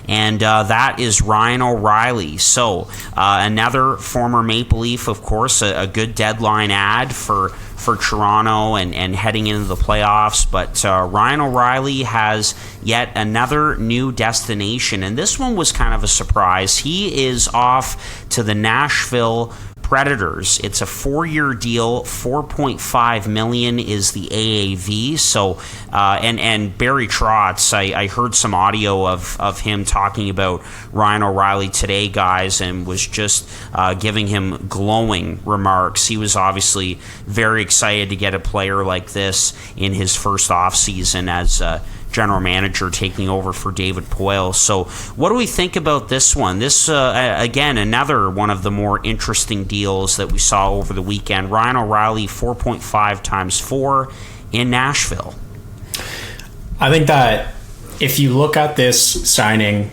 and that is Ryan O'Reilly. So another former Maple Leaf, of course, a good deadline ad for Toronto and heading into the playoffs. But Ryan O'Reilly has yet another new destination, and this one was kind of a surprise. He is off to the Nashville Predators. It's a 4-year deal. $4.5 million is the AAV. So, and Barry Trotz, I heard some audio of him talking about Ryan O'Reilly today, guys, and was just giving him glowing remarks. He was obviously very excited to get a player like this in his first offseason as general manager, taking over for David Poile. So what do we think about this one? This, again, another one of the more interesting deals that we saw over the weekend. Ryan O'Reilly, 4.5 times 4 in Nashville. I think that if you look at this signing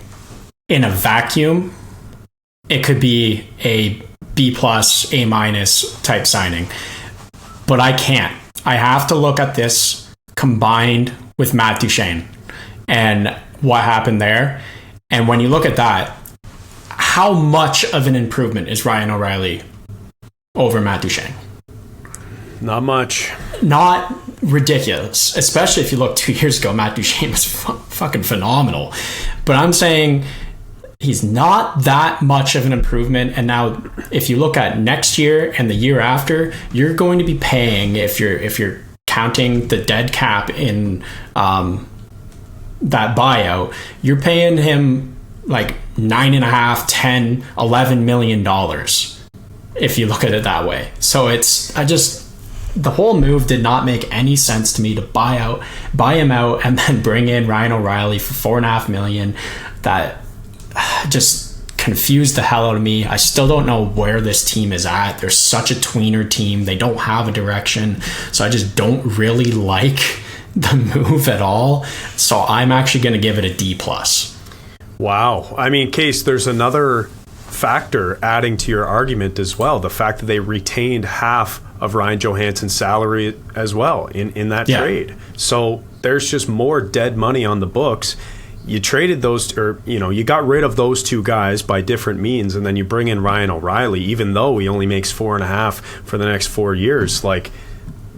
in a vacuum, it could be a B+, A- type signing. But I can't. I have to look at this combined with Matt Duchene and what happened there. And when you look at that, how much of an improvement is Ryan O'Reilly over Matt Duchene? Not much. Not ridiculous, especially if you look 2 years ago. Matt Duchene was fucking phenomenal. But I'm saying he's not that much of an improvement. And now if you look at next year and the year after, you're going to be paying, if you're counting the dead cap in that buyout, you're paying him like $9.5, 10, $11 million if you look at it that way. So the whole move did not make any sense to me to buy him out and then bring in Ryan O'Reilly for $4.5 million. That just confused the hell out of me. I still don't know where this team is at. They're such a tweener team. They don't have a direction. So I just don't really like the move at all. So I'm actually going to give it a D+. Wow. I mean, Case, there's another factor adding to your argument as well. The fact that they retained half of Ryan Johansson's salary as well in that trade. So there's just more dead money on the books. You traded those, or you got rid of those two guys by different means, and then you bring in Ryan O'Reilly, even though he only makes 4.5 for the next 4 years. Like,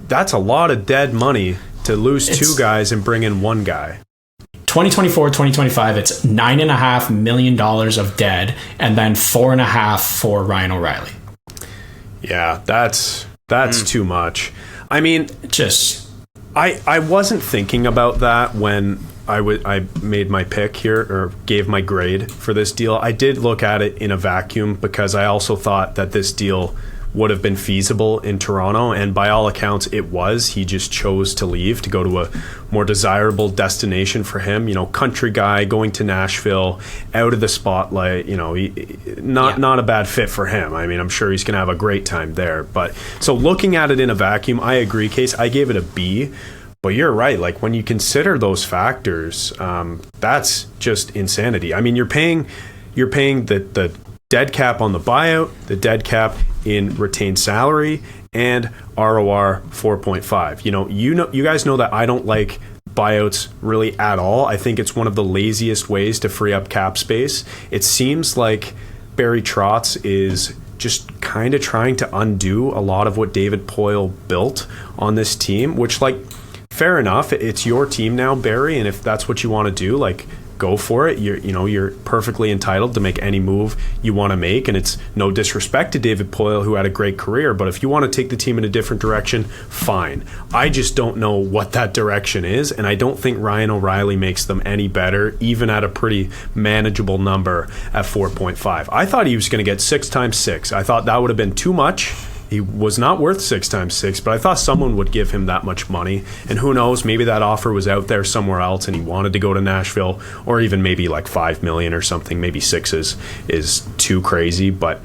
that's a lot of dead money to lose two guys and bring in one guy. 2024, 2025, it's $9.5 million of dead, and then 4.5 for Ryan O'Reilly. Yeah, that's too much. I mean, I wasn't thinking about that when I made my pick here, or gave my grade for this deal. I did look at it in a vacuum because I also thought that this deal would have been feasible in Toronto, and by all accounts it was. He just chose to leave to go to a more desirable destination for him. Country guy going to Nashville, out of the spotlight. Not a bad fit for him. I mean, I'm sure he's going to have a great time there. But so looking at it in a vacuum, I agree, Case. I gave it a B. But you're right. Like, when you consider those factors, that's just insanity. I mean, you're paying the dead cap on the buyout, the dead cap in retained salary, and ROR 4.5. You guys know that I don't like buyouts really at all. I think it's one of the laziest ways to free up cap space. It seems like Barry Trotz is just kind of trying to undo a lot of what David Poile built on this team, which, like, fair enough. It's your team now, Barry, and if that's what you want to do, like, go for it. You're perfectly entitled to make any move you want to make, and it's no disrespect to David Poile, who had a great career, but if you want to take the team in a different direction, fine. I just don't know what that direction is, and I don't think Ryan O'Reilly makes them any better, even at a pretty manageable number at 4.5. I thought he was going to get 6 times 6. I thought that would have been too much. He was not worth 6 times 6, but I thought someone would give him that much money. And who knows, maybe that offer was out there somewhere else and he wanted to go to Nashville, or even maybe like $5 million or something. Maybe 6 is too crazy. But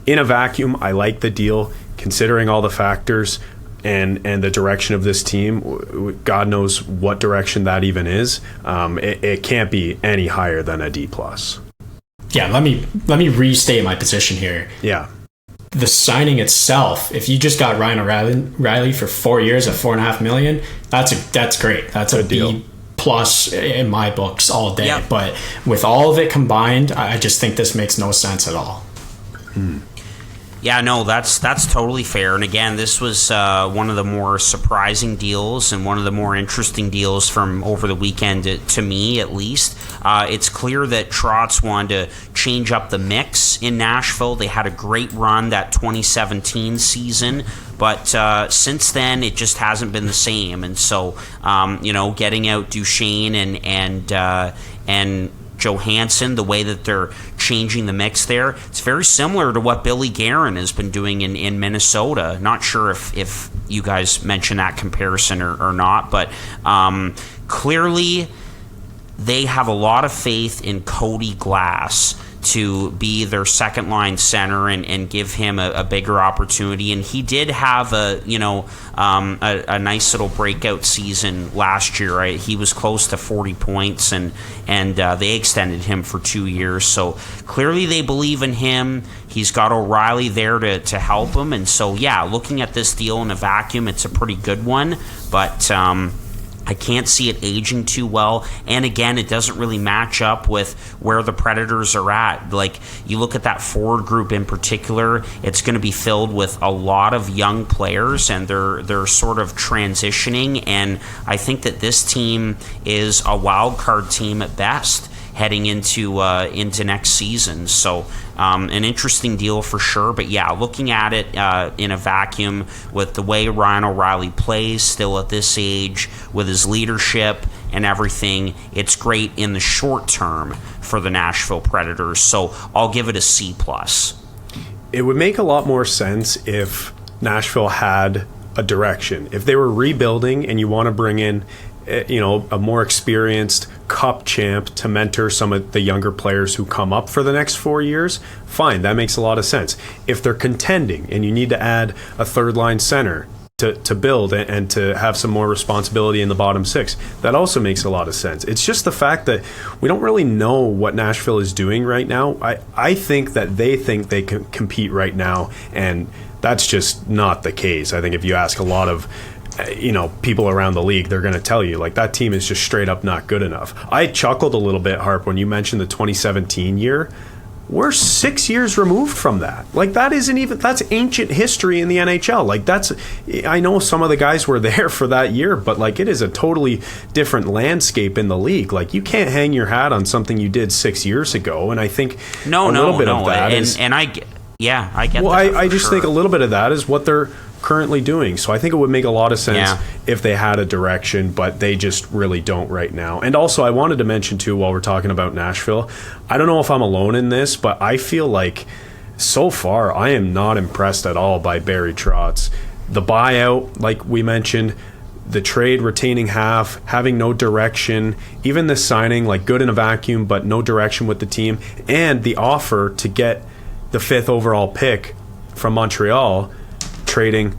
in a vacuum, I like the deal, considering all the factors and the direction of this team. God knows what direction that even is. It can't be any higher than a D+. Yeah, let me restate my position here. Yeah. The signing itself, if you just got Ryan O'Reilly for 4 years at $4.5 million, that's great. That's a B+ plus in my books all day. Yep. But with all of it combined, I just think this makes no sense at all. Yeah, no, that's totally fair. And again, this was one of the more surprising deals and one of the more interesting deals from over the weekend, to me at least. It's clear that Trotz wanted to change up the mix in Nashville. They had a great run that 2017 season, but since then it just hasn't been the same. And so, getting out Duchesne and Johansson, the way that they're changing the mix there, it's very similar to what Billy Guerin has been doing in Minnesota. Not sure if you guys mentioned that comparison or not, but clearly they have a lot of faith in Cody Glass to be their second line center and give him a bigger opportunity. And he did have a nice little breakout season last year. Right? He was close to 40 points and they extended him for 2 years. So clearly they believe in him. He's got O'Reilly there to help him. And so, yeah, looking at this deal in a vacuum, it's a pretty good one. But I can't see it aging too well. And again, it doesn't really match up with where the Predators are at. Like, you look at that forward group in particular, it's going to be filled with a lot of young players, and they're sort of transitioning. And I think that this team is a wild card team at best heading into next season. So an interesting deal for sure. But yeah, looking at it in a vacuum with the way Ryan O'Reilly plays still at this age, with his leadership and everything, it's great in the short term for the Nashville Predators. So I'll give it a C+. It would make a lot more sense if Nashville had a direction. If they were rebuilding and you want to bring in a more experienced cup champ to mentor some of the younger players who come up for the next 4 years, fine, that makes a lot of sense. If they're contending and you need to add a third line center to build and to have some more responsibility in the bottom six, that also makes a lot of sense. It's just the fact that we don't really know what Nashville is doing right now. I think that they think they can compete right now, and that's just not the case. I think if you ask a lot of people around the league, they're going to tell you, like, that team is just straight up not good enough. I chuckled a little bit, Harp, when you mentioned the 2017 year. We're 6 years removed from that. Like, that's ancient history in the NHL. Like, I know some of the guys were there for that year, but like, it is a totally different landscape in the league. Like, you can't hang your hat on something you did 6 years ago. And I think of that is, I get that. Well, I just think a little bit of that is what they're currently doing. So I think it would make a lot of sense if they had a direction, but they just really don't right now. And also, I wanted to mention too, while we're talking about Nashville, I don't know if I'm alone in this, but I feel like so far I am not impressed at all by Barry Trotz. The buyout, like we mentioned, the trade retaining half, having no direction, even the signing, like, good in a vacuum but no direction with the team, and the offer to get the 5th overall pick from Montreal, trading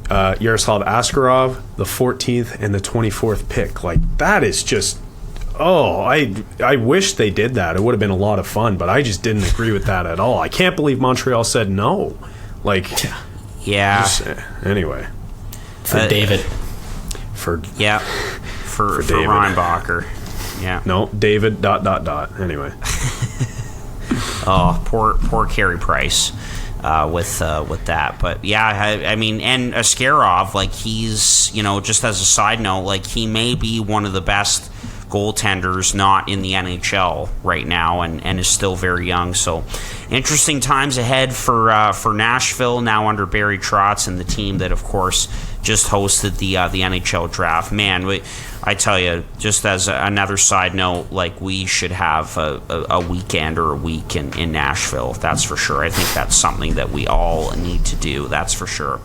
Yaroslav Askarov, the 14th and the 24th pick. Like, that is just, I wish they did that. It would have been a lot of fun, but I just didn't agree with that at all. I can't believe Montreal said no. Like, anyway. For David. For David. Reinbacher. Yeah. No, David ... Anyway. Oh, poor Carey Price. With that, but yeah, I mean, and Askarov, like, he's, just as a side note, like, he may be one of the best goaltenders not in the NHL right now, and is still very young. So interesting times ahead for Nashville now under Barry Trotz and the team that, of course, just hosted the NHL draft. Man, I tell you, just as another side note, like, we should have a weekend or a week in Nashville. That's for sure. I think that's something that we all need to do. That's for sure.